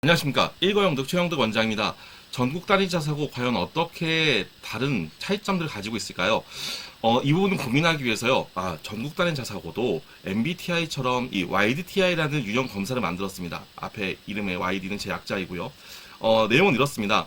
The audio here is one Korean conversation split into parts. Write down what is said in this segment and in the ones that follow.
안녕하십니까. 일거영득 최영득 원장입니다. 전국 단위 자사고 과연 어떻게 다른 차이점들을 가지고 있을까요? 이 부분을 고민하기 위해서요. 전국 단위 자사고도 MBTI처럼 이 YDTI라는 유형 검사를 만들었습니다. 앞에 이름의 YD는 제 약자이고요. 내용은 이렇습니다.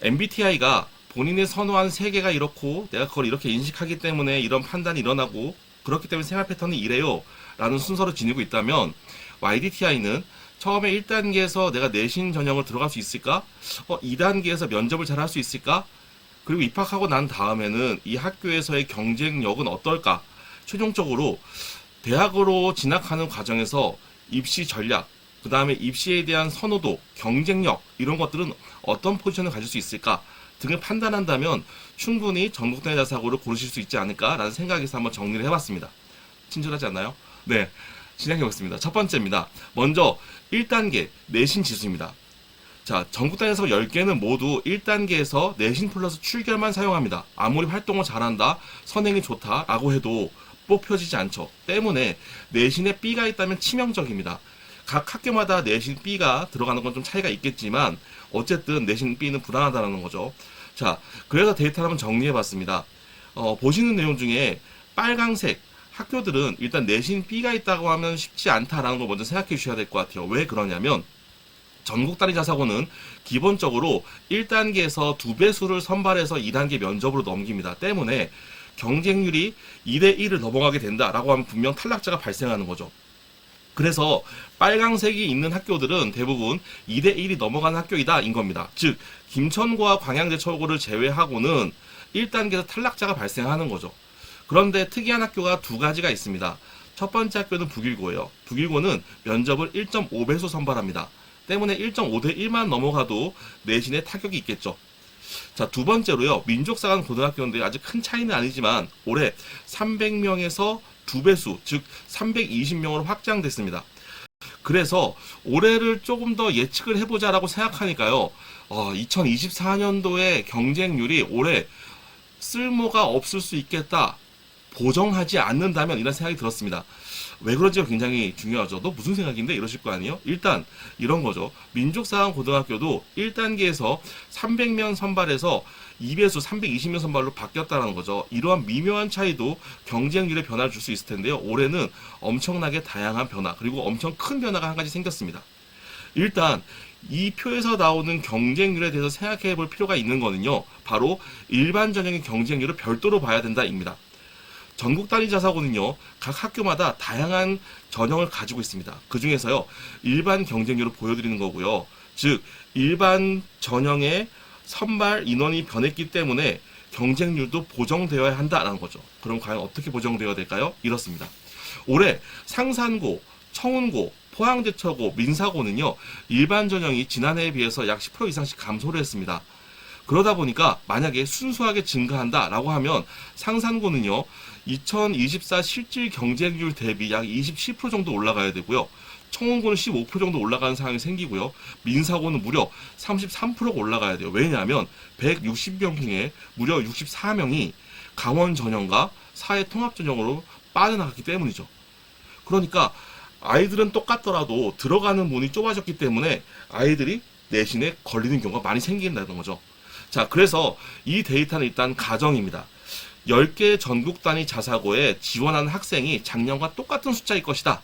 MBTI가 본인이 선호한 세계가 이렇고 내가 그걸 이렇게 인식하기 때문에 이런 판단이 일어나고 그렇기 때문에 생활 패턴이 이래요 라는 순서로 지니고 있다면, YDTI는 처음에 1단계에서 내가 내신 전형을 들어갈 수 있을까? 2단계에서 면접을 잘 할 수 있을까? 그리고 입학하고 난 다음에는 이 학교에서의 경쟁력은 어떨까? 최종적으로 대학으로 진학하는 과정에서 입시 전략, 그 다음에 입시에 대한 선호도, 경쟁력 이런 것들은 어떤 포지션을 가질 수 있을까 등을 판단한다면 충분히 전국 단위 자사고를 고르실 수 있지 않을까라는 생각에서 한번 정리를 해봤습니다. 친절하지 않나요? 네, 진행해보겠습니다. 첫 번째입니다. 먼저 1단계 내신 지수입니다. 자, 전국 단위 자사고 10개는 모두 1단계에서 내신 플러스 출결만 사용합니다. 아무리 활동을 잘한다, 선행이 좋다라고 해도 뽑혀지지 않죠. 때문에 내신에 B가 있다면 치명적입니다. 각 학교마다 내신 B가 들어가는 건 좀 차이가 있겠지만 어쨌든 내신 B는 불안하다는 거죠. 자, 그래서 데이터를 한번 정리해봤습니다. 보시는 내용 중에 빨강색 학교들은 일단 내신 B가 있다고 하면 쉽지 않다라는 걸 먼저 생각해 주셔야 될 것 같아요. 왜 그러냐면 전국 단위 자사고는 기본적으로 1단계에서 2배수를 선발해서 2단계 면접으로 넘깁니다. 때문에 경쟁률이 2대1을 넘어가게 된다라고 하면 분명 탈락자가 발생하는 거죠. 그래서 빨강색이 있는 학교들은 대부분 2대1이 넘어가는 학교이다 인 겁니다. 즉 김천고와 광양제철고를 제외하고는 1단계에서 탈락자가 발생하는 거죠. 그런데 특이한 학교가 두 가지가 있습니다. 첫 번째 학교는 북일고예요. 북일고는 면접을 1.5배수 선발합니다. 때문에 1.5대 1만 넘어가도 내신에 타격이 있겠죠. 자, 두 번째로요. 민족사관 고등학교인데 아직 큰 차이는 아니지만 올해 300명에서 2배수, 즉 320명으로 확장됐습니다. 그래서 올해를 조금 더 예측을 해보자라고 생각하니까요. 2024년도의 경쟁률이 올해 쓸모가 없을 수 있겠다. 보정하지 않는다면 이런 생각이 들었습니다. 왜 그런지가 굉장히 중요하죠. 너 무슨 생각인데? 이러실 거 아니에요? 일단 이런 거죠. 민족사관 고등학교도 1단계에서 300명 선발해서 2배수 320명 선발로 바뀌었다는 거죠. 이러한 미묘한 차이도 경쟁률에 변화를 줄 수 있을 텐데요. 올해는 엄청나게 다양한 변화, 그리고 엄청 큰 변화가 한 가지 생겼습니다. 일단 이 표에서 나오는 경쟁률에 대해서 생각해 볼 필요가 있는 거는요. 바로 일반 전형의 경쟁률을 별도로 봐야 된다입니다. 전국 단위 자사고는요, 각 학교마다 다양한 전형을 가지고 있습니다. 그 중에서요, 일반 경쟁률을 보여드리는 거고요. 즉, 일반 전형의 선발 인원이 변했기 때문에 경쟁률도 보정되어야 한다라는 거죠. 그럼 과연 어떻게 보정되어야 될까요? 이렇습니다. 올해 상산고, 청운고, 포항제철고, 민사고는요, 일반 전형이 지난해에 비해서 약 10% 이상씩 감소를 했습니다. 그러다 보니까 만약에 순수하게 증가한다라고 하면 상산고는요, 2024 실질 경쟁률 대비 약 27% 정도 올라가야 되고요. 청운고는 15% 정도 올라가는 상황이 생기고요. 민사고는 무려 33%가 올라가야 돼요. 왜냐하면 160명 중에 무려 64명이 강원 전형과 사회 통합 전형으로 빠져나갔기 때문이죠. 그러니까 아이들은 똑같더라도 들어가는 문이 좁아졌기 때문에 아이들이 내신에 걸리는 경우가 많이 생긴다는 거죠. 자, 그래서 이 데이터는 일단 가정입니다. 10개 전국 단위 자사고에 지원하는 학생이 작년과 똑같은 숫자일 것이다.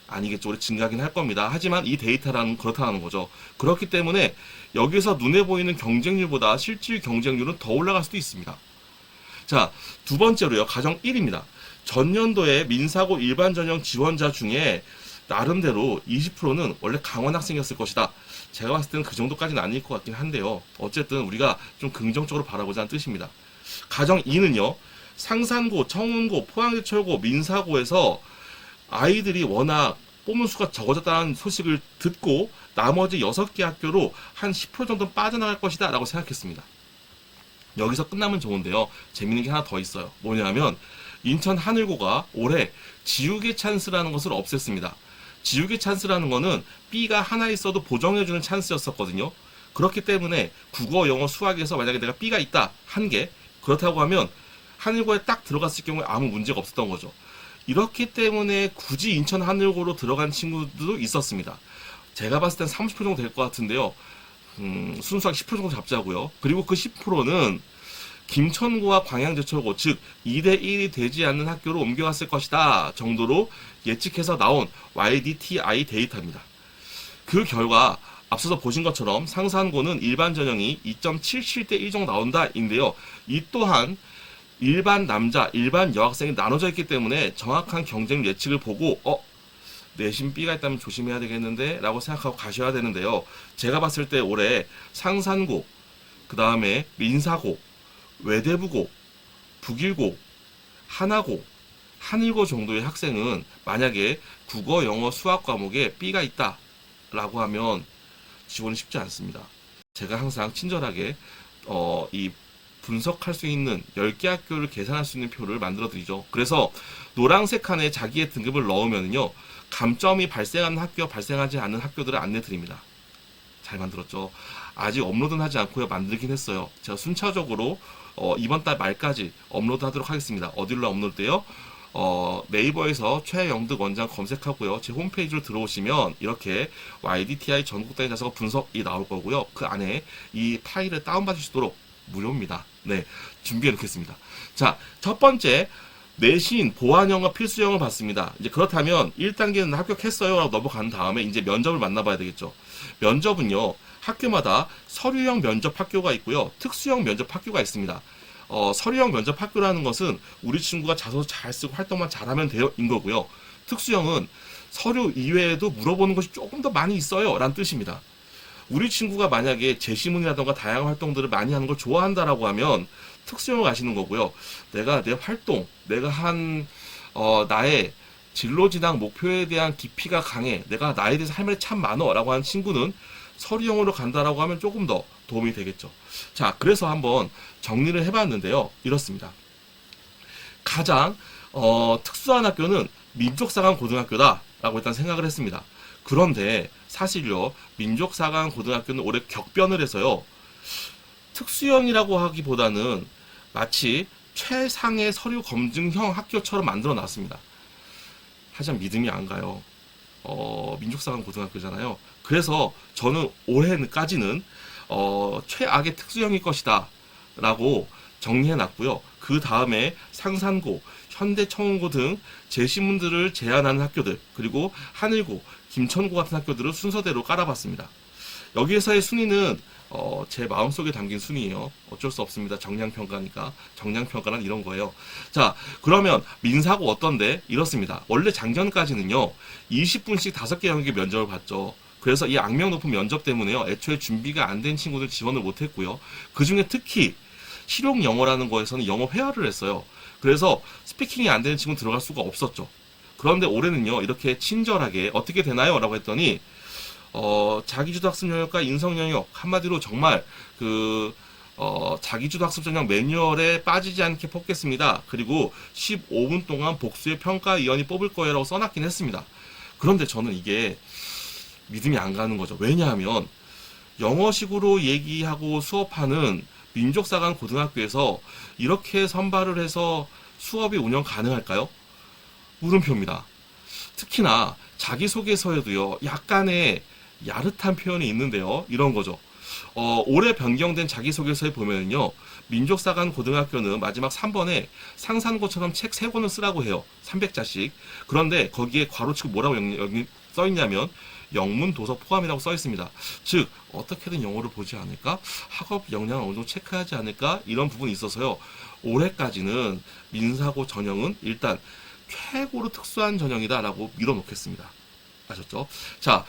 아니겠죠. 올해 증가하긴 할 겁니다. 하지만 이 데이터라는 그렇다는 거죠. 그렇기 때문에 여기서 눈에 보이는 경쟁률보다 실질 경쟁률은 더 올라갈 수도 있습니다. 자, 두 번째로요. 가정 1입니다. 전년도에 민사고 일반 전형 지원자 중에 나름대로 20%는 원래 강원 학생이었을 것이다. 제가 봤을 때는 그 정도까지는 아닐 것 같긴 한데요. 어쨌든 우리가 좀 긍정적으로 바라보자는 뜻입니다. 가정 2는요. 상산고, 청운고, 포항제철고, 민사고에서 아이들이 워낙 뽑는 수가 적어졌다는 소식을 듣고 나머지 6개 학교로 한 10% 정도 빠져나갈 것이다 라고 생각했습니다. 여기서 끝나면 좋은데요. 재밌는 게 하나 더 있어요. 뭐냐면 인천 하늘고가 올해 지우개 찬스라는 것을 없앴습니다. 지우개 찬스라는 거는 B가 하나 있어도 보정해주는 찬스였었거든요. 그렇기 때문에 국어, 영어, 수학에서 만약에 내가 B가 있다, 한 개, 그렇다고 하면 하늘고에 딱 들어갔을 경우에 아무 문제가 없었던 거죠. 이렇기 때문에 굳이 인천 하늘고로 들어간 친구들도 있었습니다. 제가 봤을 땐 30% 정도 될 것 같은데요. 순수하게 10% 정도 잡자고요. 그리고 그 10%는 김천고와 광양제철고, 즉 2대1이 되지 않는 학교로 옮겨갔을 것이다 정도로 예측해서 나온 YDTI 데이터입니다. 그 결과 앞서서 보신 것처럼 상산고는 일반 전형이 2.77대 1 정도 나온다인데요. 이 또한 일반 남자, 일반 여학생이 나눠져 있기 때문에 정확한 경쟁 예측을 보고 내신 B가 있다면 조심해야 되겠는데 라고 생각하고 가셔야 되는데요. 제가 봤을 때 올해 상산고, 그 다음에 민사고, 외대부고, 북일고, 하나고, 한일고 정도의 학생은 만약에 국어, 영어, 수학 과목에 B가 있다 라고 하면 지원이 쉽지 않습니다. 제가 항상 친절하게 이 분석할 수 있는 10개 학교를 계산할 수 있는 표를 만들어 드리죠. 그래서 노란색 칸에 자기의 등급을 넣으면요, 감점이 발생하는 학교, 발생하지 않는 학교들을 안내 드립니다. 잘 만들었죠. 아직 업로드는 하지 않고요, 만들긴 했어요. 제가 순차적으로 이번 달 말까지 업로드 하도록 하겠습니다. 어디로 업로드돼요? 네이버에서 최영득 원장 검색하고요, 제 홈페이지로 들어오시면 이렇게 YDTI 전국단위 자소서 분석이 나올 거고요. 그 안에 이 파일을 다운받을 수 있도록 무료입니다. 네, 준비해 놓겠습니다. 자, 첫 번째, 내신, 보안영어, 필수영어 봤습니다. 이제 그렇다면 1단계는 합격했어요 라고 넘어간 다음에 이제 면접을 만나봐야 되겠죠. 면접은요, 학교마다 서류형 면접 학교가 있고요, 특수형 면접 학교가 있습니다. 서류형 면접 학교라는 것은 우리 친구가 자소서 잘 쓰고 활동만 잘하면 돼요인 거고요. 특수형은 서류 이외에도 물어보는 것이 조금 더 많이 있어요 라는 뜻입니다. 우리 친구가 만약에 제시문이라던가 다양한 활동들을 많이 하는 걸 좋아한다라고 하면 특수형을 가시는 거고요. 내가 내 활동, 내가 한 나의 진로진학 목표에 대한 깊이가 강해, 내가 나에 대해서 할 말이 참 많어 라고 하는 친구는 서류형으로 간다라고 하면 조금 더 도움이 되겠죠. 자, 그래서 한번 정리를 해봤는데요. 이렇습니다. 가장 특수한 학교는 민족사관 고등학교다 라고 일단 생각을 했습니다. 그런데 사실요, 민족사관 고등학교는 올해 격변을 해서요, 특수형이라고 하기보다는 마치 최상의 서류 검증형 학교처럼 만들어 놨습니다. 하지만 믿음이 안 가요. 민족사관 고등학교잖아요. 그래서 저는 올해까지는 최악의 특수형일 것이다 라고 정리해 놨고요. 그 다음에 상산고, 현대청운고 등 제시문들을 제안하는 학교들, 그리고 하늘고, 김천고 같은 학교들을 순서대로 깔아봤습니다. 여기에서의 순위는 제 마음속에 담긴 순위예요. 어쩔 수 없습니다. 정량평가니까. 정량평가는 이런 거예요. 자, 그러면 민사고 어떤데? 이렇습니다. 원래 작년까지는요, 20분씩 5개 영역의 면접을 봤죠. 그래서 이 악명 높은 면접 때문에요, 애초에 준비가 안 된 친구들 지원을 못했고요. 그 중에 특히 실용 영어라는 거에서는 영어 회화를 했어요. 그래서 스피킹이 안 되는 친구는 들어갈 수가 없었죠. 그런데 올해는요, 이렇게 친절하게 어떻게 되나요? 라고 했더니 자기주도 학습 영역과 인성 영역, 한마디로 정말 자기주도 학습 전형 매뉴얼에 빠지지 않게 뽑겠습니다. 그리고 15분 동안 복수의 평가위원이 뽑을 거예요 라고 써놨긴 했습니다. 그런데 저는 이게 믿음이 안 가는 거죠. 왜냐하면 영어식으로 얘기하고 수업하는 민족사관 고등학교에서 이렇게 선발을 해서 수업이 운영 가능할까요? 물음표입니다. 특히나 자기소개서에도요, 약간의 야릇한 표현이 있는데요. 이런 거죠. 올해 변경된 자기소개서에 보면은요, 민족사관 고등학교는 마지막 3번에 상산고처럼 책 3권을 쓰라고 해요. 300자씩. 그런데 거기에 괄호치고 뭐라고 써있냐면 영문 도서 포함이라고 써 있습니다. 즉 어떻게든 영어를 보지 않을까? 학업 역량을 어느 정도 체크하지 않을까? 이런 부분이 있어서요, 올해까지는 민사고 전형은 일단 최고로 특수한 전형이다라고 밀어놓겠습니다. 아셨죠? 자,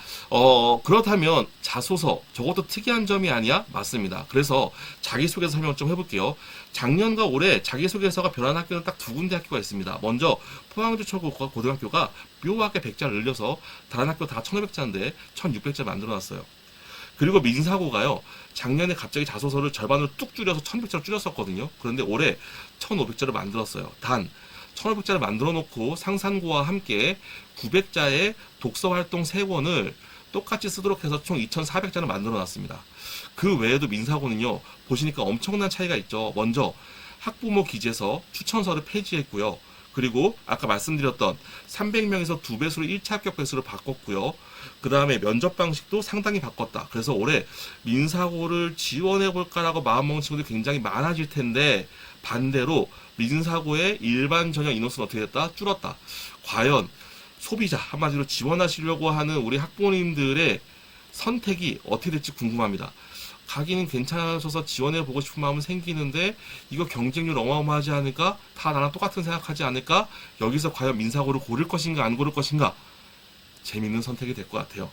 그렇다면 자소서, 저것도 특이한 점이 아니야? 맞습니다. 그래서 자기소개서 설명 좀 해볼게요. 작년과 올해 자기소개서가 변한 학교는 딱 2군데 학교가 있습니다. 먼저 포항주철고 고등학교가 묘하게 100자를 늘려서 다른 학교 다 1500자인데 1600자 만들어놨어요. 그리고 민사고가요, 작년에 갑자기 자소서를 절반으로 뚝 줄여서 1100자로 줄였었거든요. 그런데 올해 1500자를 만들었어요. 단 1500자를 만들어 놓고 상산고와 함께 900자의 독서활동 3권을 똑같이 쓰도록 해서 총 2400자를 만들어 놨습니다. 그 외에도 민사고는요, 보시니까 엄청난 차이가 있죠. 먼저 학부모 기재서 추천서를 폐지했고요. 그리고 아까 말씀드렸던 300명에서 2배수로 1차 합격 배수를 바꿨고요. 그 다음에 면접 방식도 상당히 바꿨다. 그래서 올해 민사고를 지원해볼까라고 마음먹은 친구들이 굉장히 많아질 텐데, 반대로 민사고의 일반 전형 인원수는 어떻게 됐다? 줄었다. 과연 소비자, 한마디로 지원하시려고 하는 우리 학부모님들의 선택이 어떻게 될지 궁금합니다. 가기는 괜찮아져서 지원해보고 싶은 마음은 생기는데, 이거 경쟁률 어마어마하지 않을까? 다 나랑 똑같은 생각하지 않을까? 여기서 과연 민사고를 고를 것인가 안 고를 것인가? 재밌는 선택이 될 것 같아요.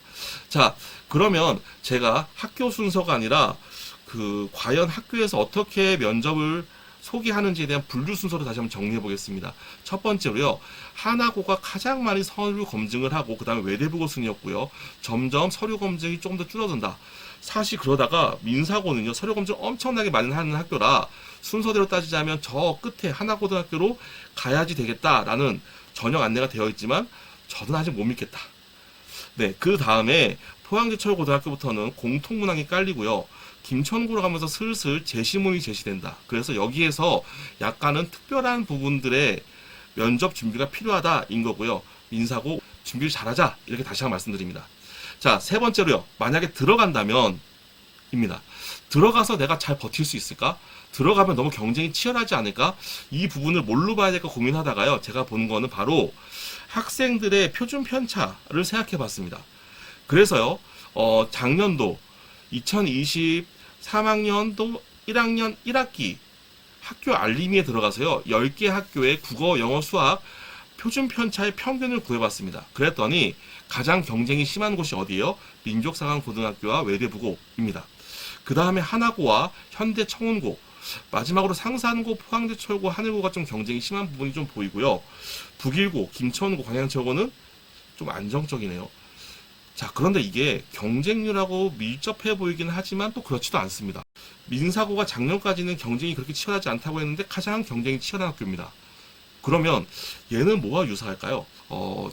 자, 그러면 제가 학교 순서가 아니라 과연 학교에서 어떻게 면접을 소개하는지에 대한 분류 순서를 다시 한번 정리해 보겠습니다. 첫 번째로요, 하나고가 가장 많이 서류 검증을 하고, 그 다음에 외대부고 순이었고요. 점점 서류 검증이 조금 더 줄어든다. 사실 그러다가 민사고는요, 서류 검증 엄청나게 많이 하는 학교라 순서대로 따지자면 저 끝에 하나고등학교로 가야지 되겠다라는 전형 안내가 되어 있지만, 저는 아직 못 믿겠다. 네, 그 다음에 포항제철고등학교부터는 공통문항이 깔리고요. 김천구로 가면서 슬슬 제시문이 제시된다. 그래서 여기에서 약간은 특별한 부분들의 면접 준비가 필요하다인 거고요. 민사고 준비를 잘하자, 이렇게 다시 한번 말씀드립니다. 자, 세 번째로요, 만약에 들어간다면 입니다. 들어가서 내가 잘 버틸 수 있을까? 들어가면 너무 경쟁이 치열하지 않을까? 이 부분을 뭘로 봐야 될까 고민하다가요, 제가 보는 거는 바로 학생들의 표준 편차를 생각해 봤습니다. 그래서요, 작년도 2023학년도 1학년 1학기 학교 알림이에 들어가서요, 10개 학교의 국어, 영어, 수학 표준 편차의 평균을 구해봤습니다. 그랬더니 가장 경쟁이 심한 곳이 어디예요? 민족사관고등학교와 외대부고입니다. 그 다음에 하나고와 현대청운고, 마지막으로 상산고, 포항제철고, 하늘고가 좀 경쟁이 심한 부분이 좀 보이고요. 북일고, 김천고, 광양철고는 좀 안정적이네요. 자, 그런데 이게 경쟁률하고 밀접해 보이긴 하지만 또 그렇지도 않습니다. 민사고가 작년까지는 경쟁이 그렇게 치열하지 않다고 했는데 가장 경쟁이 치열한 학교입니다. 그러면 얘는 뭐와 유사할까요?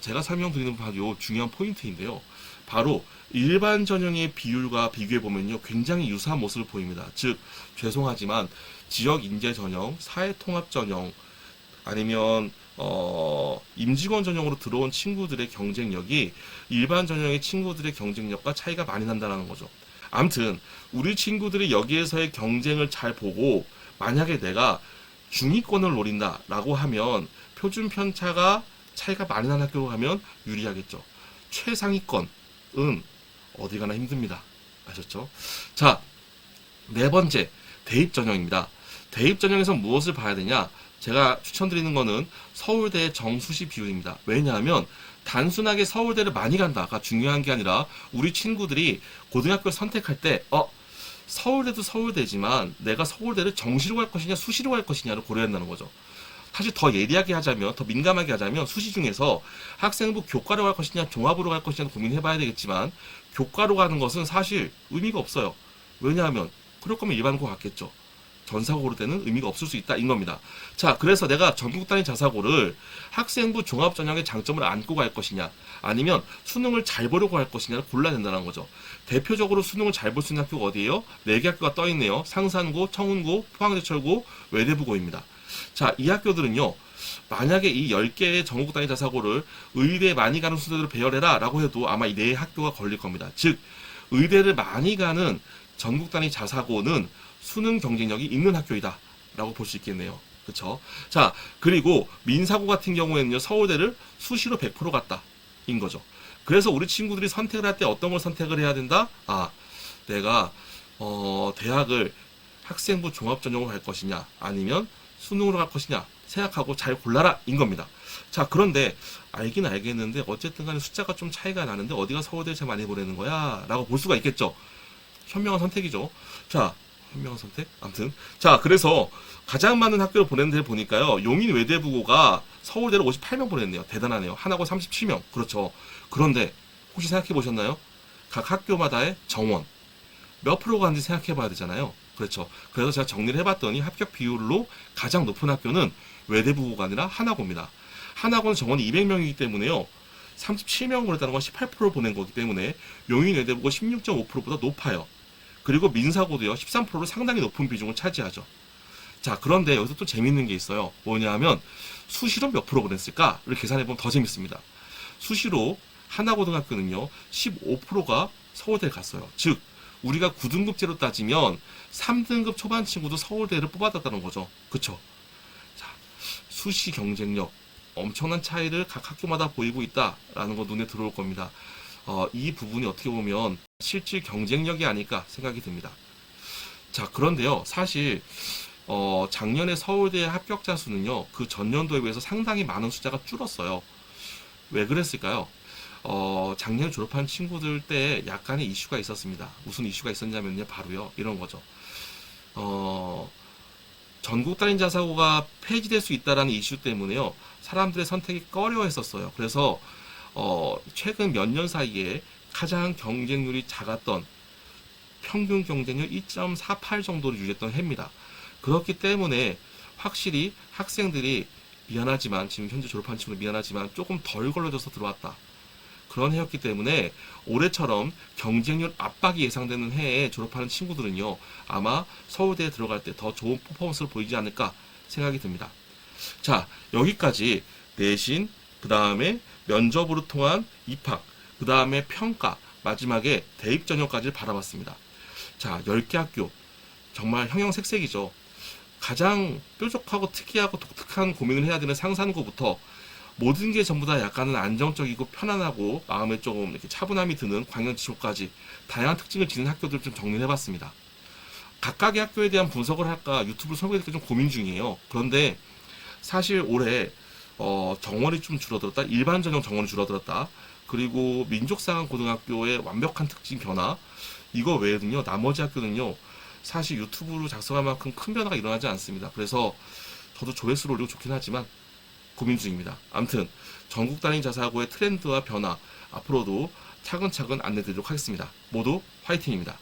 제가 설명드리는 바로 중요한 포인트인데요. 바로 일반 전형의 비율과 비교해보면요, 굉장히 유사한 모습을 보입니다. 즉, 죄송하지만 지역 인재 전형, 사회 통합 전형, 아니면 임직원 전형으로 들어온 친구들의 경쟁력이 일반 전형의 친구들의 경쟁력과 차이가 많이 난다는 거죠. 아무튼 우리 친구들이 여기에서의 경쟁을 잘 보고, 만약에 내가 중위권을 노린다라고 하면 표준 편차가 차이가 많이 나는 학교로 가면 유리하겠죠. 최상위권은 어디 가나 힘듭니다. 아셨죠? 자, 네 번째, 대입 전형입니다. 대입 전형에서 무엇을 봐야 되냐? 제가 추천드리는 거는 서울대 정수시 비율입니다. 왜냐하면 단순하게 서울대를 많이 간다가 중요한 게 아니라, 우리 친구들이 고등학교를 선택할 때 서울대도 서울대지만 내가 서울대를 정시로 갈 것이냐 수시로 갈 것이냐를 고려해야 한다는 거죠. 사실 더 예리하게 하자면, 더 민감하게 하자면, 수시 중에서 학생부 교과로 갈 것이냐 종합으로 갈 것이냐 고민해봐야 되겠지만, 교과로 가는 것은 사실 의미가 없어요. 왜냐하면 그럴 거면 일반고 갔겠죠. 전사고로 때는 의미가 없을 수 있다, 인 겁니다. 자, 그래서 내가 전국 단위 자사고를 학생부 종합 전형의 장점을 안고 갈 것이냐, 아니면 수능을 잘 보려고 할 것이냐를 골라야 된다는 거죠. 대표적으로 수능을 잘 볼 수 있는 학교가 어디예요? 4개 학교가 떠 있네요. 상산고, 청운고, 포항제철고, 외대부고입니다. 자, 이 학교들은요, 만약에 이 10개의 전국 단위 자사고를 의대에 많이 가는 순서대로 배열해라 라고 해도 아마 이 4학교가 걸릴 겁니다. 즉, 의대를 많이 가는 전국 단위 자사고는 수능 경쟁력이 있는 학교이다 라고 볼 수 있겠네요. 그쵸? 자, 그리고 민사고 같은 경우에는요, 서울대를 수시로 100% 갔다 인 거죠. 그래서 우리 친구들이 선택을 할 때 어떤 걸 선택을 해야 된다? 내가 대학을 학생부 종합전형으로 갈 것이냐, 아니면 수능으로 갈 것이냐 생각하고 잘 골라라, 인 겁니다. 자, 그런데 알긴 알겠는데 어쨌든 간에 숫자가 좀 차이가 나는데 어디가 서울대를 제일 많이 보내는 거야? 라고 볼 수가 있겠죠. 현명한 선택이죠. 자, 현명한 선택? 아무튼. 자, 그래서 가장 많은 학교를 보낸 데를 보니까요, 용인 외대부고가 서울대를 58명 보냈네요. 대단하네요. 하나고 37명. 그렇죠. 그런데 혹시 생각해 보셨나요? 각 학교마다의 정원 몇 프로가 가는지 생각해 봐야 되잖아요. 그렇죠. 그래서 제가 정리를 해봤더니 합격 비율로 가장 높은 학교는 외대부고가 아니라 하나고입니다. 하나고는 정원이 200명이기 때문에요, 37명 보냈다는 건 18% 보낸 거기 때문에 용인 외대부고 16.5%보다 높아요. 그리고 민사고도요, 13%로 상당히 높은 비중을 차지하죠. 자, 그런데 여기서 또 재밌는 게 있어요. 뭐냐면 수시로 몇 프로 그랬을까를 계산해보면 더 재밌습니다. 수시로 하나고등학교는요 15%가 서울대를 갔어요. 즉 우리가 9등급제로 따지면 3등급 초반 친구도 서울대를 뽑아놨다는 거죠. 그쵸? 자, 수시 경쟁력 엄청난 차이를 각 학교마다 보이고 있다라는 거 눈에 들어올 겁니다. 이 부분이 어떻게 보면 실질 경쟁력이 아닐까 생각이 듭니다. 자, 그런데요, 사실 작년에 서울대 합격자 수는요, 그 전년도에 비해서 상당히 많은 숫자가 줄었어요. 왜 그랬을까요? 작년에 졸업한 친구들 때 약간의 이슈가 있었습니다. 무슨 이슈가 있었냐면요, 바로요, 이런 거죠. 전국 단위 자사고가 폐지될 수 있다라는 이슈 때문에요, 사람들의 선택이 꺼려했었어요. 그래서 최근 몇 년 사이에 가장 경쟁률이 작았던 평균 경쟁률 2.48 정도를 유지했던 해입니다. 그렇기 때문에 확실히 학생들이 미안하지만 지금 현재 졸업한 친구들 미안하지만 조금 덜 걸려져서 들어왔다. 그런 해였기 때문에 올해처럼 경쟁률 압박이 예상되는 해에 졸업하는 친구들은요 아마 서울대에 들어갈 때 더 좋은 퍼포먼스를 보이지 않을까 생각이 듭니다. 자, 여기까지 내신, 그 다음에 면접으로 통한 입학, 그 다음에 평가, 마지막에 대입 전형까지 바라봤습니다. 자, 10개 학교 정말 형형색색이죠. 가장 뾰족하고 특이하고 독특한 고민을 해야 되는 상산고부터 모든 게 전부 다 약간은 안정적이고 편안하고 마음에 조금 이렇게 차분함이 드는 광역지구까지 다양한 특징을 지닌 학교들을 좀 정리를 해봤습니다. 각각의 학교에 대한 분석을 할까 유튜브를 설계할 때 좀 고민 중이에요. 그런데 사실 올해 정원이 좀 줄어들었다, 일반 전형 정원이 줄어들었다, 그리고 민족상한 고등학교의 완벽한 특징 변화, 이거 외에는요 나머지 학교는요 사실 유튜브로 작성할 만큼 큰 변화가 일어나지 않습니다. 그래서 저도 조회수를 올리고 좋긴 하지만 고민 중입니다. 아무튼 전국 단위 자사고의 트렌드와 변화 앞으로도 차근차근 안내드리도록 하겠습니다. 모두 화이팅입니다.